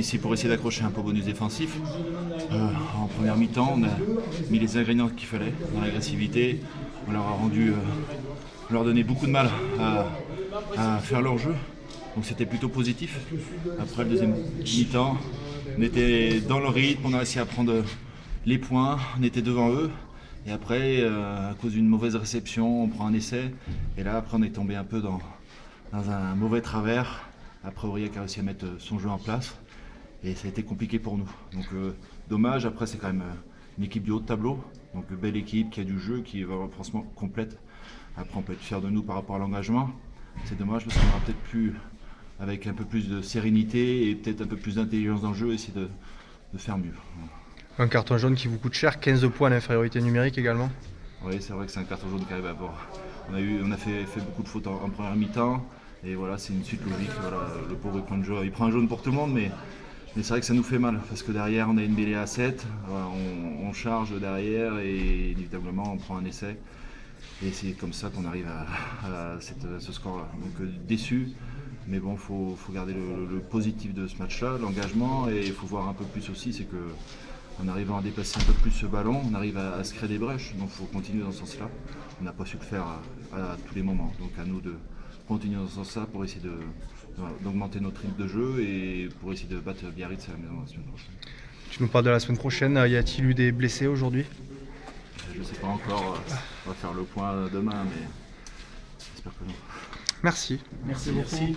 ici pour essayer d'accrocher un peu bonus défensif. En première mi-temps, on a mis les ingrédients qu'il fallait dans l'agressivité. On leur a rendu, on leur donnait beaucoup de mal à faire leur jeu. Donc c'était plutôt positif. Après le deuxième mi-temps, on était dans le rythme, on a réussi à prendre les points, on était devant eux. Et après, à cause d'une mauvaise réception, on prend un essai. Et là, après, on est tombé un peu dans un mauvais travers. Après, Aurillac a réussi à mettre son jeu en place. Et ça a été compliqué pour nous. Donc, dommage. Après, c'est quand même une équipe du haut de tableau. Donc, belle équipe qui a du jeu, qui va franchement complète. Après, on peut être fier de nous par rapport à l'engagement. C'est dommage parce qu'on aura peut-être pu, avec un peu plus de sérénité et peut-être un peu plus d'intelligence dans le jeu, essayer de faire mieux. Un carton jaune qui vous coûte cher, 15 points d'infériorité numérique également. Oui, c'est vrai que c'est un carton jaune qui arrive à bord. On a fait beaucoup de fautes en première mi-temps. Et voilà, c'est une suite logique. Voilà, le pauvre il prend un jaune pour tout le monde, mais c'est vrai que ça nous fait mal. Parce que derrière, on a une mêlée à 7. Voilà, on charge derrière et inévitablement, on prend un essai. Et c'est comme ça qu'on arrive à ce score-là. Donc déçu. Mais bon, il faut garder le positif de ce match-là, l'engagement. Et il faut voir un peu plus aussi, c'est que en arrivant à déplacer un peu plus ce ballon, on arrive à se créer des brèches. Donc il faut continuer dans ce sens-là. On n'a pas su le faire à tous les moments. Donc à nous de continuer dans ce sens-là pour essayer d'augmenter notre rythme de jeu et pour essayer de battre Biarritz à la maison la semaine prochaine. Tu nous parles de la semaine prochaine. Y a-t-il eu des blessés aujourd'hui? Je ne sais pas encore. On va faire le point demain, mais j'espère que non. Merci. Merci beaucoup.